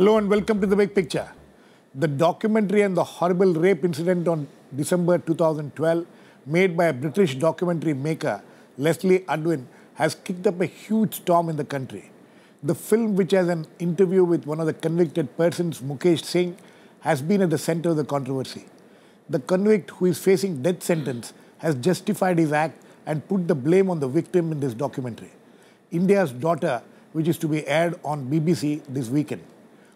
Hello and welcome to The Big Picture. The documentary on the horrible rape incident on December 2012, made by a British documentary maker, Leslie Udwin, has kicked up a huge storm in the country. The film, which has an interview with one of the convicted persons, Mukesh Singh, has been at the center of the controversy. The convict, who is facing death sentence, has justified his act and put the blame on the victim in this documentary, India's Daughter, which is to be aired on BBC this weekend.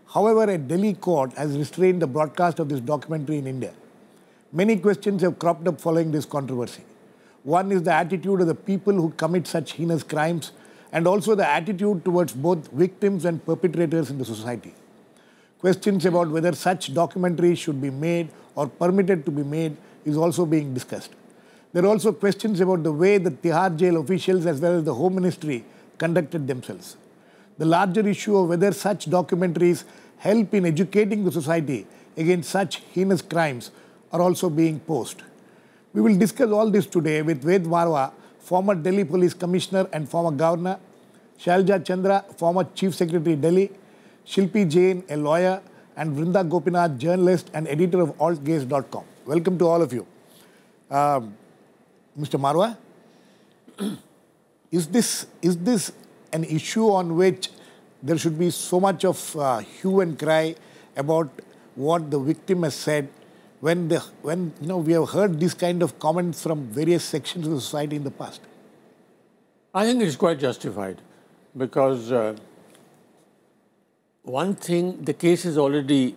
However, a Delhi court has restrained the broadcast of this documentary in India. Many questions have cropped up following this controversy. One is the attitude of the people who commit such heinous crimes, and also the attitude towards both victims and perpetrators in the society. Questions about whether such documentaries should be made or permitted to be made is also being discussed. There are also questions about the way the Tihar jail officials as well as the Home Ministry conducted themselves. The larger issue of whether such documentaries help in educating the society against such heinous crimes are also being posed. We will discuss all this today with Marwah, former Delhi Police Commissioner and former Governor, Shailaja Chandra, former Chief Secretary Delhi, Shilpi Jain, a lawyer, and Vrinda Gopinath, journalist and editor of altgaze.com. Welcome to all of you. Mr. Marwah, is this an issue on which there should be so much of hue and cry about what the victim has said when we have heard these kind of comments from various sections of the society in the past? I think it is quite justified because one thing, the case is already,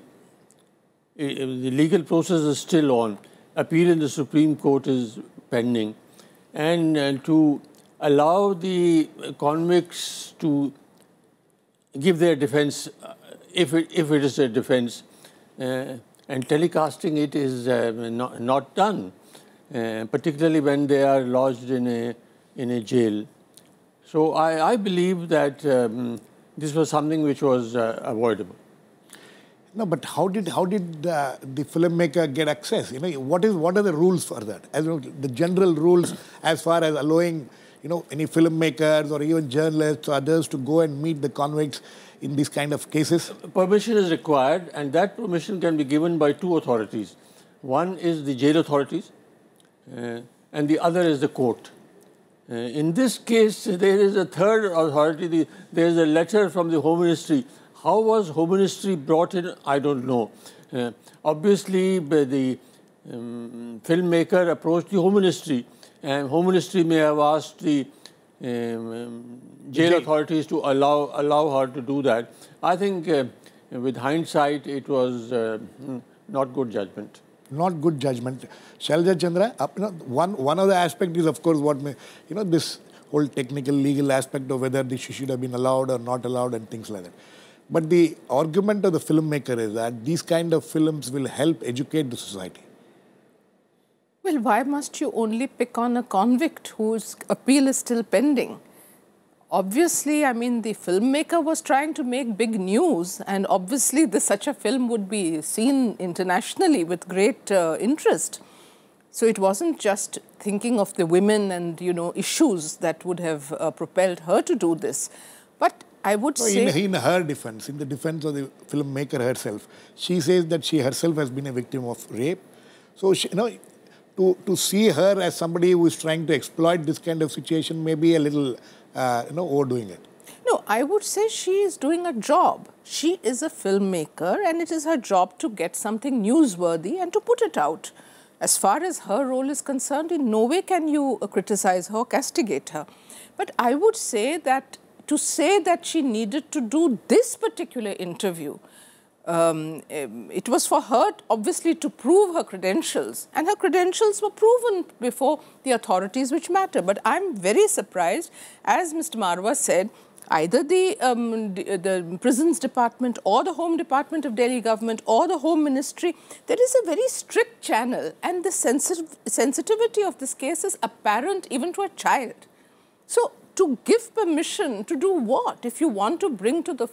the legal process is still on. Appeal in the Supreme Court is pending, and to allow the convicts to give their defense, if it is a defense, and telecasting it is not done, particularly when they are lodged in a jail. So I believe that this was something which was avoidable. No, but how did the filmmaker get access? What are the rules for that? As the general rules as far as allowing any filmmakers or even journalists or others to go and meet the convicts in these kind of cases? Permission is required, and that permission can be given by two authorities. One is the jail authorities, and the other is the court. In this case, there is a third authority. There is a letter from the Home Ministry. How was Home Ministry brought in? I don't know. Obviously, the filmmaker approached the Home Ministry, and Home Ministry may have asked the jail authorities to allow her to do that. I think with hindsight, it was not good judgment. Not good judgment. Shailaja Chandra, one of the aspects is, of course, what may, this whole technical legal aspect of whether this should have been allowed or not allowed and things like that. But the argument of the filmmaker is that these kind of films will help educate the society. Well, why must you only pick on a convict whose appeal is still pending? Obviously, I mean, the filmmaker was trying to make big news, and obviously such a film would be seen internationally with great interest. So it wasn't just thinking of the women and, issues that would have propelled her to do this. But I would say... In her defense, in the defense of the filmmaker herself, she says that she herself has been a victim of rape. So, to see her as somebody who is trying to exploit this kind of situation may be a little, overdoing it. No, I would say she is doing a job. She is a filmmaker, and it is her job to get something newsworthy and to put it out. As far as her role is concerned, in no way can you criticize her or castigate her. But I would say that to say that she needed to do this particular interview, it was for her, obviously, to prove her credentials. And her credentials were proven before the authorities which matter. But I'm very surprised, as Mr. Marwah said, either the Prisons Department or the Home Department of Delhi government or the Home Ministry, there is a very strict channel. And the sensitivity of this case is apparent even to a child. So, to give permission to do what? If you want to bring to the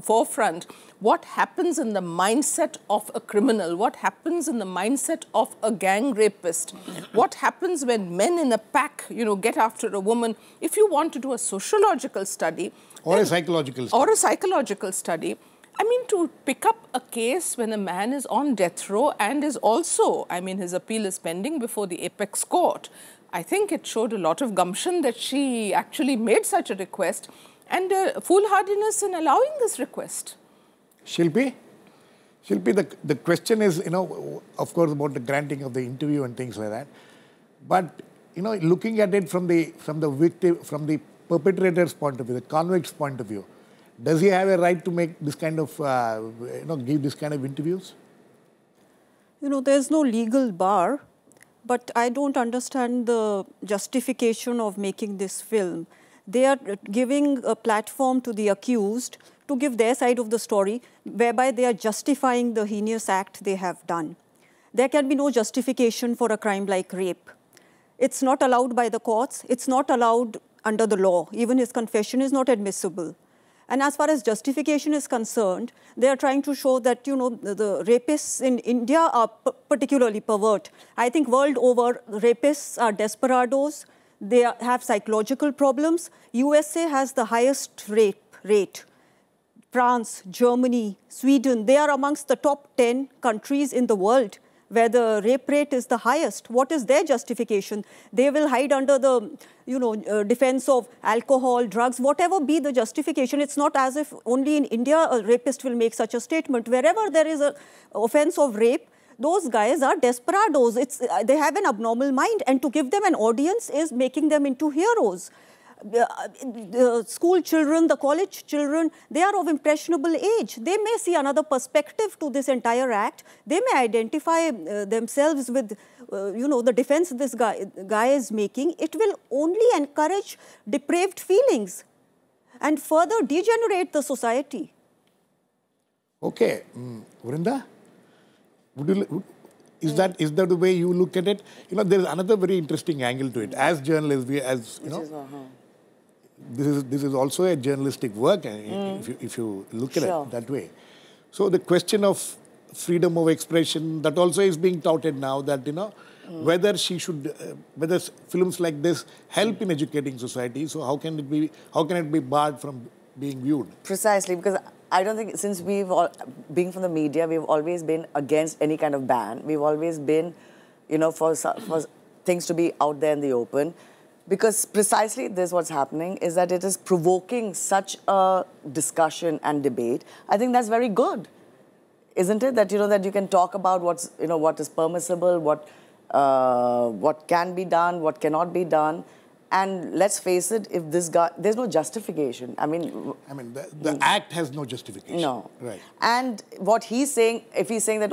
forefront what happens in the mindset of a criminal, what happens in the mindset of a gang rapist, what happens when men in a pack, get after a woman. If you want to do a sociological study... Or a psychological study. Or a psychological study, I mean, to pick up a case when a man is on death row and is also, I mean, his appeal is pending before the apex court, I think it showed a lot of gumption that she actually made such a request and foolhardiness in allowing this request. Shilpi? Shilpi, the question is, of course, about the granting of the interview and things like that. But, looking at it from the victim, from the perpetrator's point of view, the convict's point of view, does he have a right to make this kind of, give this kind of interviews? There's no legal bar, but I don't understand the justification of making this film. They are giving a platform to the accused to give their side of the story, whereby they are justifying the heinous act they have done. There can be no justification for a crime like rape. It's not allowed by the courts. It's not allowed under the law. Even his confession is not admissible. And as far as justification is concerned, they are trying to show that, the rapists in India are particularly pervert. I think world over, rapists are desperados. They have psychological problems. USA has the highest rape rate. France, Germany, Sweden, they are amongst the top 10 countries in the world where the rape rate is the highest. What is their justification? They will hide under the, defense of alcohol, drugs, whatever be the justification. It's not as if only in India a rapist will make such a statement. Wherever there is an offense of rape, those guys are desperados. They have an abnormal mind, and to give them an audience is making them into heroes. The school children, the college children, they are of impressionable age. They may see another perspective to this entire act. They may identify themselves with, the defense this guy is making. It will only encourage depraved feelings and further degenerate the society. Okay. Vrinda, is that the way you look at it? There is another very interesting angle to it. As journalists, this is also a journalistic work, if you look at it that way. So the question of freedom of expression, that also is being touted now, that whether whether films like this help in educating society. So how can it be barred from being viewed? Precisely, because I don't think, since being from the media, we've always been against any kind of ban. We've always been, for things to be out there in the open. Because precisely this, what's happening is that it is provoking such a discussion and debate. I think that's very good, isn't it? That that you can talk about what is permissible, what can be done, what cannot be done, and let's face it, if this guy, there's no justification. I mean, the act has no justification. No. Right. And what he's saying, if he's saying that,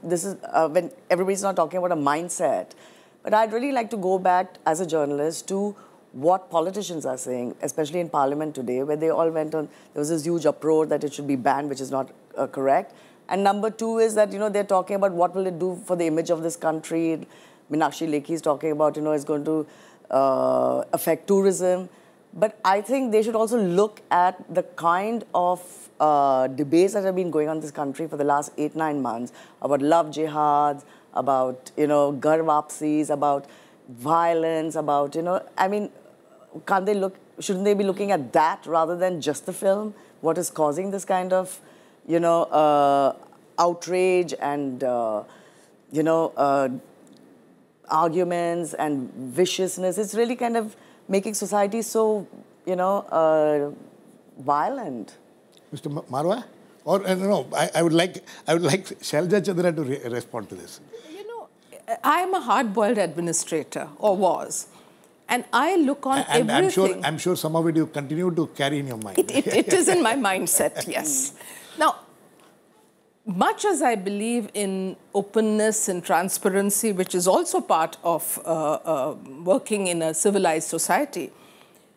this is when everybody's not talking about a mindset. But I'd really like to go back as a journalist to what politicians are saying, especially in Parliament today, where they all went on, there was this huge uproar that it should be banned, which is not correct. And number two is that, they're talking about what will it do for the image of this country. Meenakshi Lekhi is talking about, it's going to affect tourism. But I think they should also look at the kind of debates that have been going on in this country for the last 8-9 months about love jihads, about, ghar wapsis, about violence, about, shouldn't they be looking at that rather than just the film? What is causing this kind of, outrage and, arguments and viciousness? It's really kind of making society so, violent. Mr. Marwah? Or, I would like Shailaja Chandra to respond to this. I am a hard-boiled administrator, or was. And I look on everything. I'm sure some of it you continue to carry in your mind. It is in my mindset, yes. Now, much as I believe in openness and transparency, which is also part of working in a civilized society,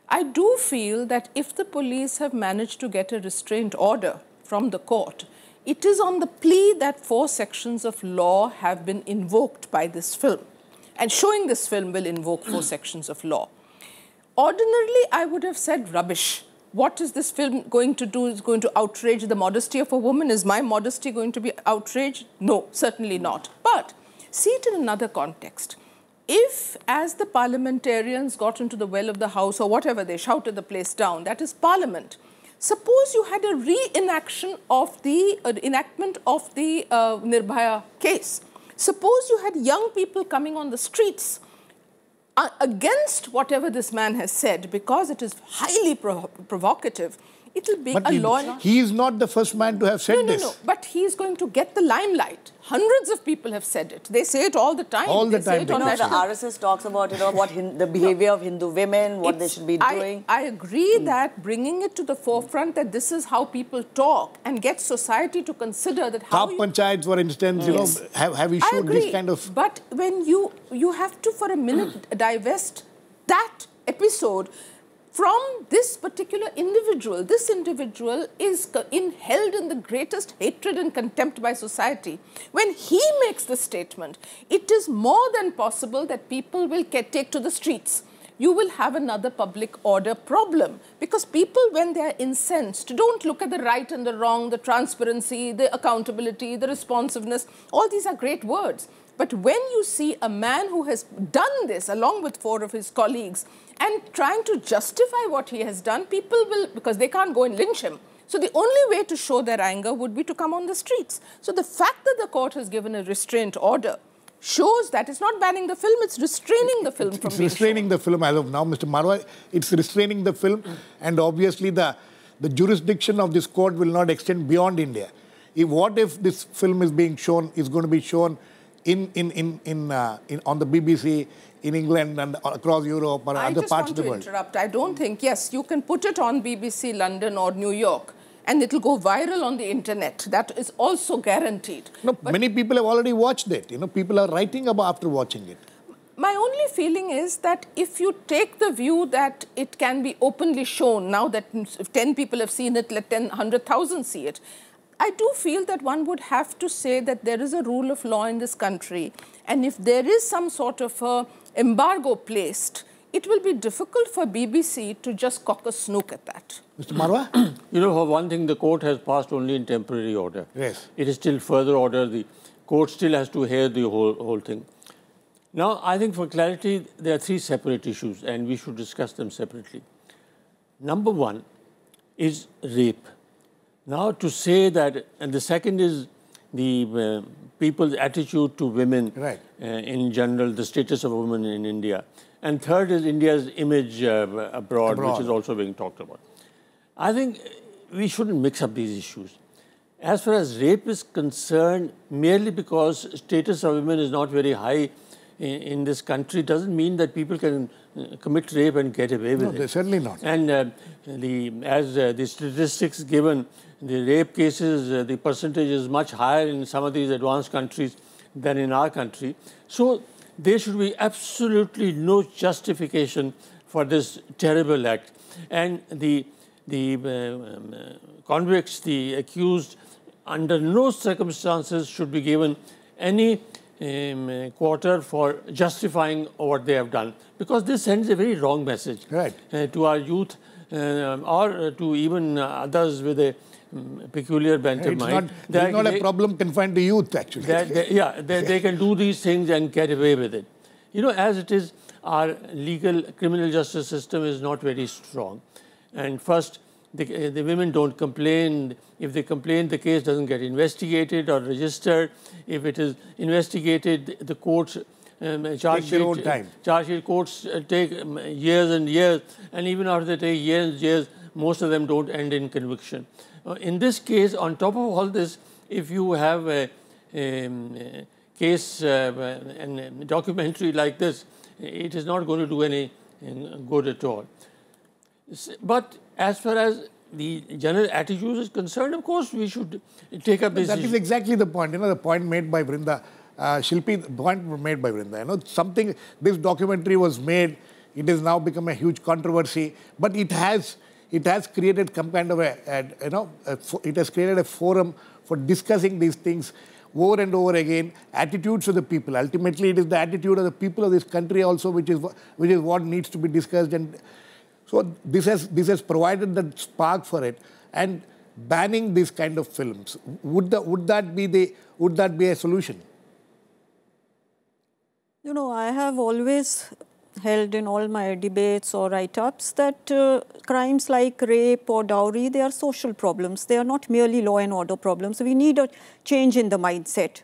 I do feel that if the police have managed to get a restraint order from the court, it is on the plea that 4 sections of law have been invoked by this film. And showing this film will invoke 4 sections of law. Ordinarily, I would have said rubbish. What is this film going to do? Is going to outrage the modesty of a woman? Is my modesty going to be outraged? No, certainly not. But see it in another context. If, as the parliamentarians got into the well of the house or whatever, they shouted the place down, that is Parliament, Suppose you had a reenaction of the enactment of the Nirbhaya case. Suppose you had young people coming on the streets against whatever this man has said, because it is highly provocative. It will be a law. He is not the first man to have said this. No, but he is going to get the limelight. Hundreds of people have said it. They say it all the time. All the time. The RSS talks about, what the behavior of Hindu women, what they should be doing. I agree that bringing it to the forefront, that this is how people talk, and get society to consider that how panchayats, for instance, have issued this kind of... But when you have to, for a minute, divest that episode from this particular individual. This individual is held in the greatest hatred and contempt by society. When he makes the statement, it is more than possible that people will take to the streets. You will have another public order problem, because people, when they are incensed, don't look at the right and the wrong, the transparency, the accountability, the responsiveness. All these are great words. But when you see a man who has done this along with 4 of his colleagues and trying to justify what he has done, people will, because they can't go and lynch him. So the only way to show their anger would be to come on the streets. So the fact that the court has given a restraint order shows that it's not banning the film, it's restraining the film from being restraining the film as of now, Mr. Marwah. It's restraining the film, and obviously the jurisdiction of this court will not extend beyond India. What if this film is going to be shown on the BBC in England and across Europe or other parts of the world? I just want to interrupt. I don't think, yes, you can put it on BBC London or New York and it will go viral on the internet. That is also guaranteed. No, many people have already watched it. People are writing about after watching it. My only feeling is that if you take the view that it can be openly shown, now that if 10 people have seen it, let 100,000 see it. I do feel that one would have to say that there is a rule of law in this country, and if there is some sort of embargo placed, it will be difficult for BBC to just cock a snook at that. Mr. Marwah? For one thing, the court has passed only in temporary order. Yes. It is still further order. The court still has to hear the whole thing. Now, I think for clarity, there are 3 separate issues, and we should discuss them separately. Number 1 is rape. Now, to say that, and the second is the people's attitude to women in general, the status of women in India. And third is India's image abroad, which is also being talked about. I think we shouldn't mix up these issues. As far as rape is concerned, merely because status of women is not very high in this country doesn't mean that people can commit rape and get away with it. No, certainly not. And as the statistics given, the rape cases, the percentage is much higher in some of these advanced countries than in our country. So there should be absolutely no justification for this terrible act. And the convicts, the accused, under no circumstances should be given any quarter for justifying what they have done, because this sends a very wrong message to our youth or to even others with a peculiar bent of mind. It's not a problem confined to youth, actually. They can do these things and get away with it. As it is, our legal criminal justice system is not very strong. And first, the women don't complain. If they complain, the case doesn't get investigated or registered. If it is investigated, the courts charge sheet courts take years and years, and even after they take years and years, most of them don't end in conviction. In this case, on top of all this, if you have a case and a documentary like this, it is not going to do any good at all. But as far as the general attitude is concerned, of course, we should take up this issue. That is exactly the point. The point made by Vrinda. Shilpi, the point made by Vrinda. This documentary was made. It has now become a huge controversy, but it has created some kind of it has created a forum for discussing these things over and over again. Attitudes of the people. Ultimately, it is the attitude of the people of this country also, which is what needs to be discussed. And so this has provided the spark for it. And banning these kind of films, would that be a solution? I have always held in all my debates or write-ups that crimes like rape or dowry, they are social problems. They are not merely law and order problems. We need a change in the mindset.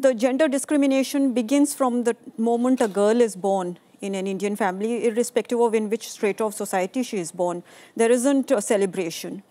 The gender discrimination begins from the moment a girl is born in an Indian family, irrespective of in which strata of society she is born. There isn't a celebration.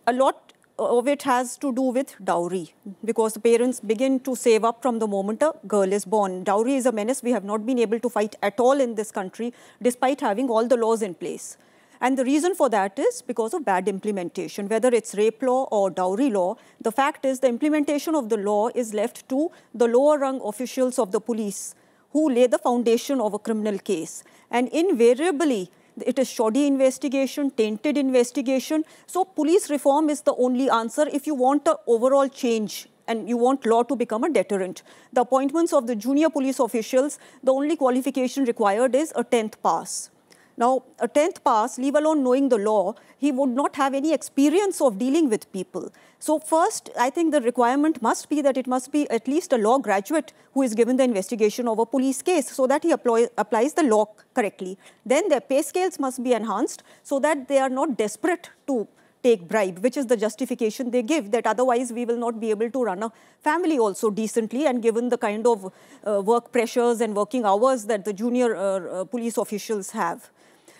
A lot of it has to do with dowry, because the parents begin to save up from the moment a girl is born. Dowry is a menace we have not been able to fight at all in this country, despite having all the laws in place. And the reason for that is because of bad implementation. Whether it's rape law or dowry law, the fact is the implementation of the law is left to the lower rung officials of the police, who lay the foundation of a criminal case. And invariably, it is shoddy investigation, tainted investigation. So police reform is the only answer if you want an overall change and you want law to become a deterrent. The appointments of the junior police officials, the only qualification required is a 10th pass. Now, a 10th pass, leave alone knowing the law, he would not have any experience of dealing with people. So first, I think the requirement must be that it must be at least a law graduate who is given the investigation of a police case so that he applies the law correctly. Then their pay scales must be enhanced so that they are not desperate to take bribe, which is the justification they give, that otherwise we will not be able to run a family also decently, and given the kind of work pressures and working hours that the junior police officials have.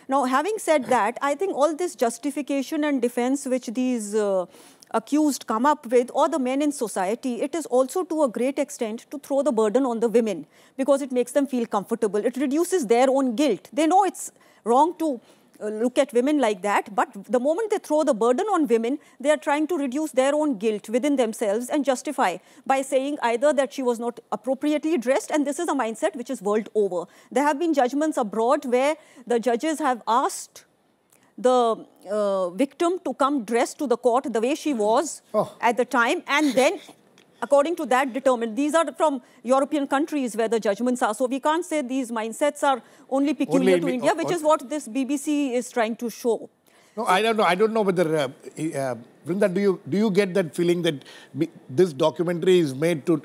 Now, having said that, I think all this justification and defense which these accused come up with, or the men in society, it is also to a great extent to throw the burden on the women, because it makes them feel comfortable. It reduces their own guilt. They know it's wrong to look at women like that, but the moment they throw the burden on women, they are trying to reduce their own guilt within themselves and justify by saying either that she was not appropriately dressed, and this is a mindset which is world over. There have been judgments abroad where the judges have asked the victim to come dressed to the court the way she was at the time, and then according to that determined. These are from European countries where the judgments are. So we can't say these mindsets are only peculiar to India, which is what this BBC is trying to show. No, I don't know. I don't know whether, Vrinda, do you get that feeling that this documentary is made to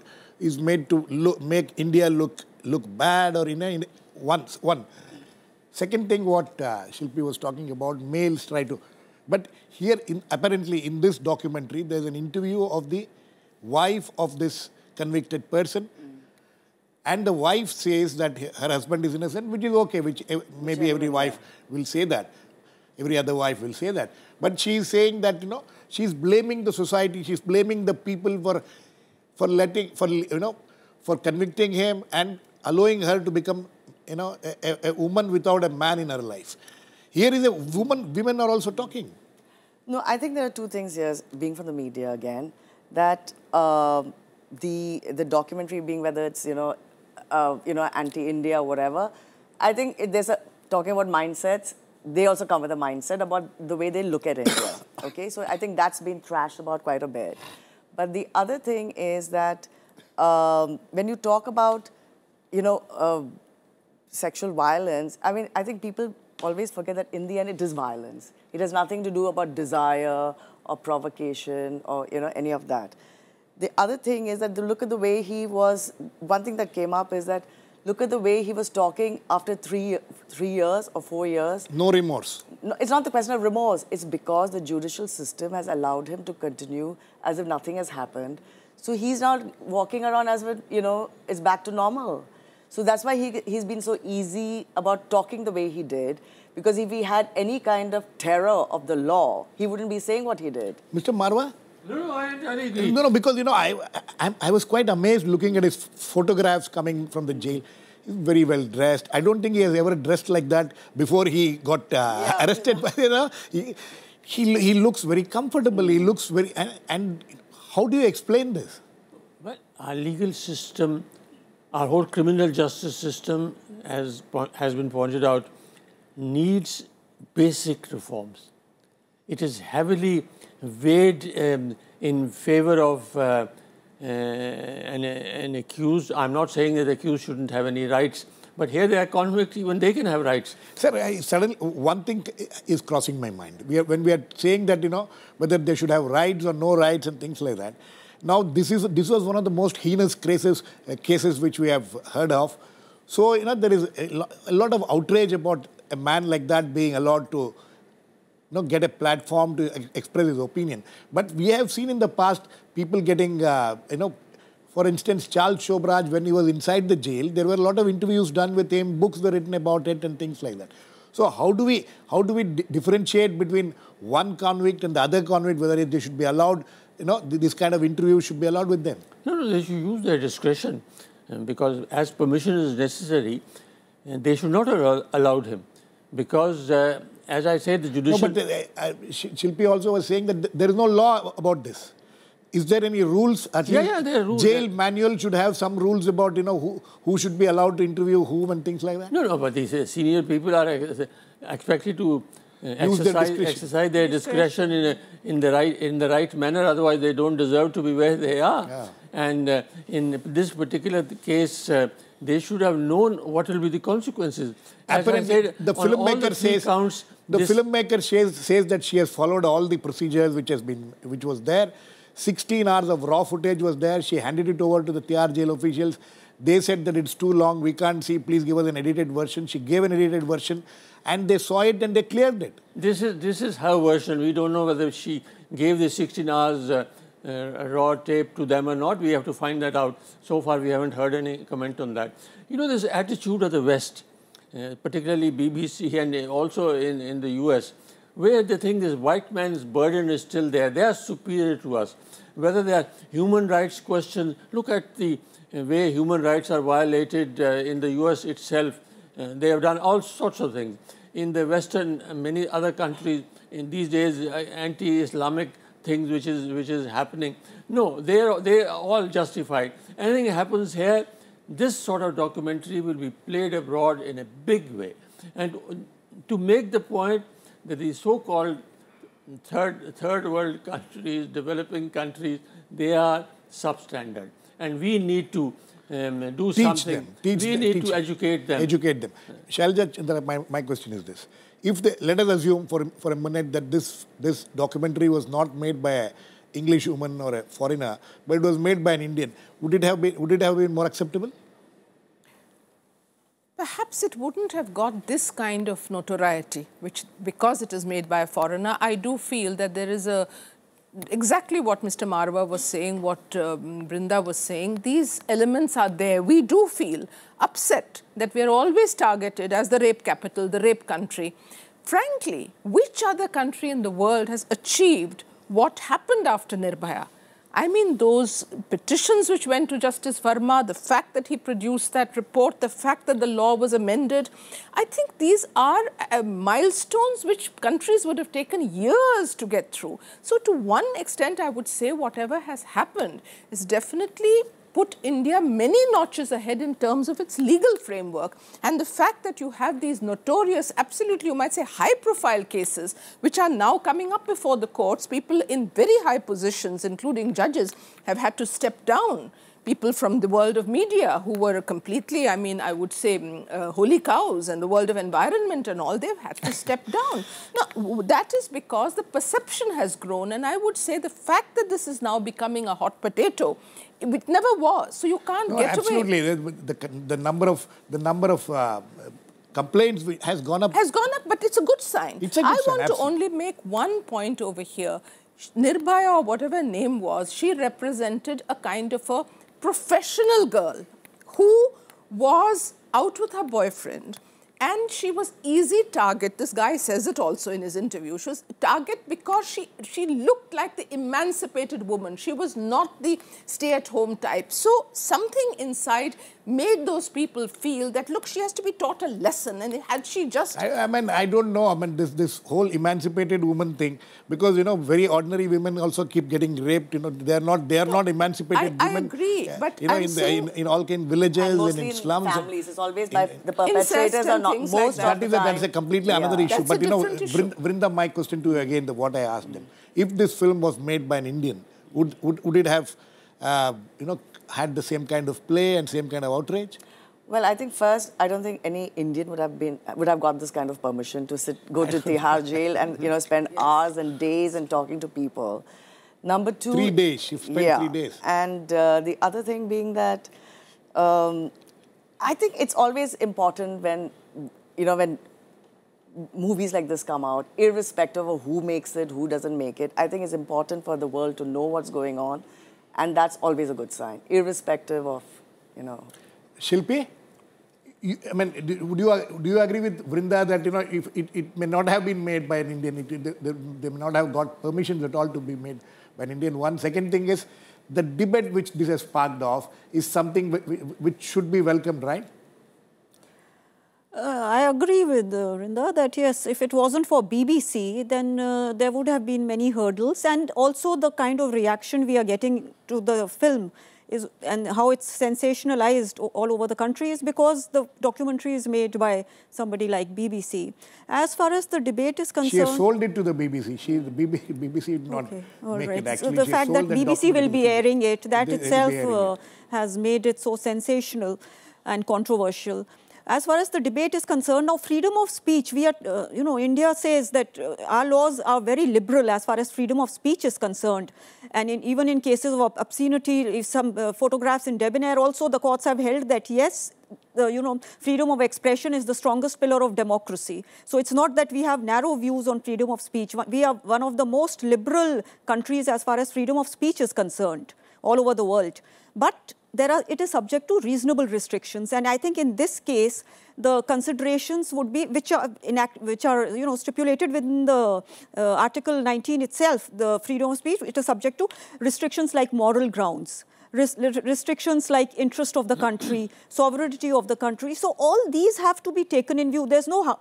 make India look bad, or one. Second thing, what Shilpi was talking about, males try to, but here apparently in this documentary there's an interview of the wife of this convicted person, and the wife says that her husband is innocent, which is okay, which maybe every wife will say that. Every other wife will say that. But she is saying that, she's blaming the society, she's blaming the people for convicting him and allowing her to become, a woman without a man in her life. Here is a woman, women are also talking. No, I think there are two things here, being from the media again, that the documentary being, whether it's, anti-India or whatever, I think there's talking about mindsets, they also come with a mindset about the way they look at India. Okay, so I think that's been thrashed about quite a bit. But the other thing is that when you talk about, sexual violence, I mean, I think people always forget that in the end it is violence. It has nothing to do about desire or provocation or, any of that. The other thing is that look at the way he was, one thing that came up is that look at the way he was talking after 3 years or 4 years. No remorse. No, it's not the question of remorse. It's because the judicial system has allowed him to continue as if nothing has happened. So he's not walking around as if, it's back to normal. So that's why he's been so easy about talking the way he did. Because if he had any kind of terror of the law, he wouldn't be saying what he did. Mr. Marwah? No, I agree. No, because, I was quite amazed looking at his photographs coming from the jail. He's very well dressed. I don't think he has ever dressed like that before he got arrested. But, he looks very comfortable. He looks very... And how do you explain this? Well, our legal system, our whole criminal justice system, has been pointed out, needs basic reforms. It is heavily weighed in favor of an accused. I'm not saying that the accused shouldn't have any rights, but here they are convict, even they can have rights. Sir, suddenly one thing is crossing my mind. When we are saying that, whether they should have rights or no rights and things like that. Now, this was one of the most heinous cases which we have heard of. So, you know, there is a lot of outrage about a man like that being allowed to, get a platform to express his opinion. But we have seen in the past people getting, for instance, Charles Shobraj, when he was inside the jail, there were a lot of interviews done with him, books were written about it and things like that. So how do we differentiate between one convict and the other convict, whether they should be allowed, this kind of interview should be allowed with them? No, they should use their discretion because as permission is necessary, they should not have allowed him because, as I said, the judicial... No, but Shilpi also was saying that there is no law about this. Is there any rules? At least there are rules. Jail manual should have some rules about, who should be allowed to interview whom and things like that? No, but these senior people are expected to exercise their discretion in the right manner. Otherwise, they don't deserve to be where they are. Yeah. And in this particular case, they should have known what will be the consequences. Apparently, the filmmaker says that she has followed all the procedures which was there. 16 hours of raw footage was there. She handed it over to the Tihar jail officials. They said that it's too long. We can't see. Please give us an edited version. She gave an edited version, and they saw it and they cleared it. This is her version. We don't know whether she gave the 16 hours raw tape to them or not. We have to find that out. So far, we haven't heard any comment on that. This attitude of the West, particularly BBC and also in the US, where they think this white man's burden is still there. They are superior to us. Whether they are human rights questions, look at the way human rights are violated in the US itself. They have done all sorts of things. In the Western, many other countries, in these days, anti-Islamic things which is happening. No, they are all justified. Anything happens here, this sort of documentary will be played abroad in a big way. And to make the point that the so-called third world countries, developing countries, they are substandard. And we need to do something. We need to educate them. Educate them. Shailaja, Chandra, my question is this. Let us assume for a minute that this documentary was not made by an English woman or a foreigner, but it was made by an Indian. Would it have been more acceptable? Perhaps it wouldn't have got this kind of notoriety, because it is made by a foreigner. I do feel that there is exactly what Mr. Marwah was saying, what Vrinda was saying. These elements are there. We do feel upset that we are always targeted as the rape capital, the rape country. Frankly, which other country in the world has achieved what happened after Nirbhaya? I mean, those petitions which went to Justice Verma, the fact that he produced that report, the fact that the law was amended, I think these are milestones which countries would have taken years to get through. So to one extent, I would say whatever has happened is definitely put India many notches ahead in terms of its legal framework. And the fact that you have these notorious, absolutely, you might say, high-profile cases, which are now coming up before the courts, people in very high positions, including judges, have had to step down. People from the world of media who were completely, I would say, holy cows, and the world of environment and all, they've had to step down. Now, that is because the perception has grown, and I would say the fact that this is now becoming a hot potato, it never was, so you can't get absolutely. away. The number of complaints has gone up. Has gone up, but it's a good sign. It's a good sign, want to only make one point over here. Nirbhaya, or whatever her name was, she represented a kind of a professional girl who was out with her boyfriend, and she was easy target. This guy says it also in his interview. She was target because she looked like the emancipated woman. She was not the stay-at-home type. So something inside made those people feel that, look, she has to be taught a lesson. And had she just... I don't know. This whole emancipated woman thing, because, very ordinary women also keep getting raped. They are not emancipated women. I agree. But in all kind of villages and in slums. In families. It's always by the perpetrators are not most like that's a completely another issue. But, Vrinda, my question to you again, what I asked them. If this film was made by an Indian, would it have, had the same kind of play and same kind of outrage? Well, I think first, I don't think any Indian would have got this kind of permission to go to Tihar jail and spend hours and days and talking to people. Number two, 3 days. She spent 3 days. And the other thing being that I think it's always important when, when movies like this come out, irrespective of who makes it, who doesn't make it. I think it's important for the world to know what's going on, and that's always a good sign, irrespective of, Shilpi, do you agree with Vrinda that if it may not have been made by an Indian, they may not have got permissions at all to be made by an Indian? One second thing is the debate which this has sparked off is something which should be welcomed, right? I agree with Vrinda that yes, if it wasn't for BBC, then there would have been many hurdles, and also the kind of reaction we are getting to the film and how it's sensationalized all over the country is because the documentary is made by somebody like BBC. As far as the debate is concerned... She has sold it to the BBC. BBC did not make it actually. So the fact that BBC will be airing it, that itself has made it so sensational and controversial. As far as the debate is concerned, now freedom of speech, we are, India says that our laws are very liberal as far as freedom of speech is concerned. And even in cases of obscenity, if some photographs in debonair also, the courts have held that yes, freedom of expression is the strongest pillar of democracy. So it's not that we have narrow views on freedom of speech. We are one of the most liberal countries as far as freedom of speech is concerned all over the world. But it is subject to reasonable restrictions, and I think in this case the considerations would be which are stipulated within the Article 19 itself. The freedom of speech, it is subject to restrictions like moral grounds, restrictions like interest of the country, sovereignty of the country. So all these have to be taken in view. There's no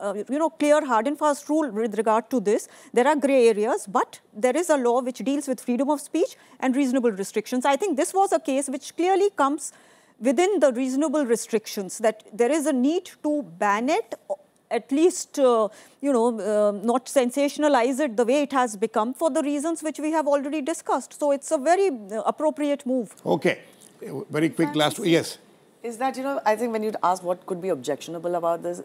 clear hard and fast rule with regard to this. There are grey areas, but there is a law which deals with freedom of speech and reasonable restrictions. I think this was a case which clearly comes within the reasonable restrictions, that there is a need to ban it, at least, not sensationalize it the way it has become for the reasons which we have already discussed. So it's a very appropriate move. Okay. Very quick last... Yes. Is that, I think when you'd ask what could be objectionable about this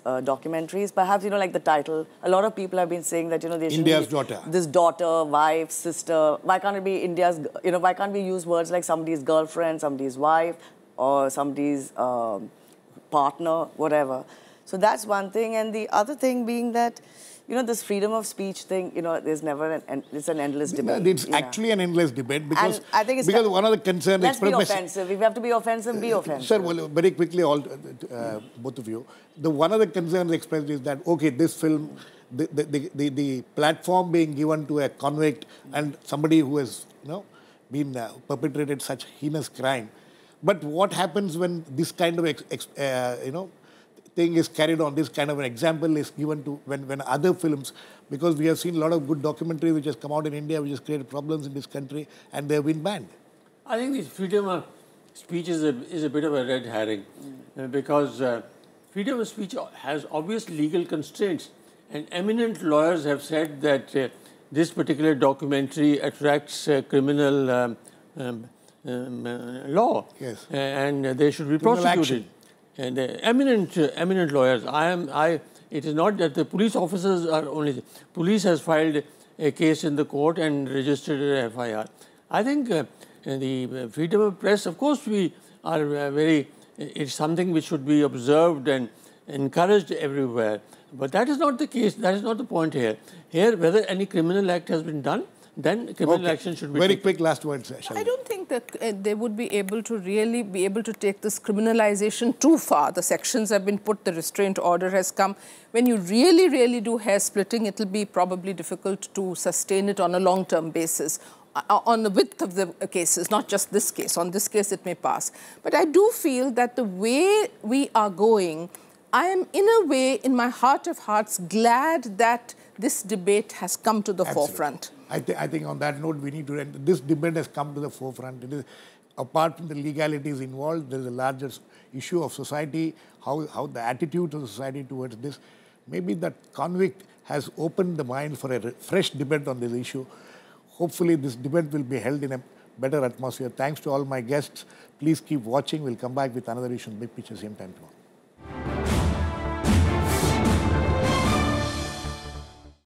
documentaries, perhaps, like the title, a lot of people have been saying that, they should India's daughter. This daughter, wife, sister. Why can't it be India's, why can't we use words like somebody's girlfriend, somebody's wife, or somebody's partner, whatever. So that's one thing. And the other thing being that, this freedom of speech thing, there's never it's an endless debate. It's actually an endless debate because, and I think it's one of the concerns... Let's be offensive. If we have to be offensive, be offensive. Sir, well, very quickly, both of you. One of the concerns expressed is that, okay, this film, the platform being given to a convict and somebody who has, been perpetrated such heinous crime. But what happens when this kind of, thing is carried on, this kind of an example is given to when other films, because we have seen a lot of good documentaries which has come out in India, which has created problems in this country, and they have been banned. I think this freedom of speech is a bit of a red herring, because freedom of speech has obvious legal constraints, and eminent lawyers have said that this particular documentary attracts criminal law, yes, and they should be prosecuted. And eminent lawyers. It is not that the police officers are only. Police has filed a case in the court and registered an FIR. I think the freedom of press, of course, we are it's something which should be observed and encouraged everywhere. But that is not the case. That is not the point here. Here, whether any criminal act has been done, then criminal action should be taken. Very quick last words, Shailaja. I don't think that they would be able to really be able to take this criminalization too far. The sections have been put, the restraint order has come. When you really do hair splitting, it will be probably difficult to sustain it on a long-term basis. On the width of the cases, not just this case. On this case, it may pass. But I do feel that the way we are going, I am in a way, in my heart of hearts, glad that this debate has come to the forefront. I think on that note, we need to end. This debate has come to the forefront. It is, apart from the legalities involved, there is a larger issue of society, how the attitude of society towards this. Maybe that convict has opened the mind for a fresh debate on this issue. Hopefully, this debate will be held in a better atmosphere. Thanks to all my guests. Please keep watching. We'll come back with another issue on Big Picture same time tomorrow.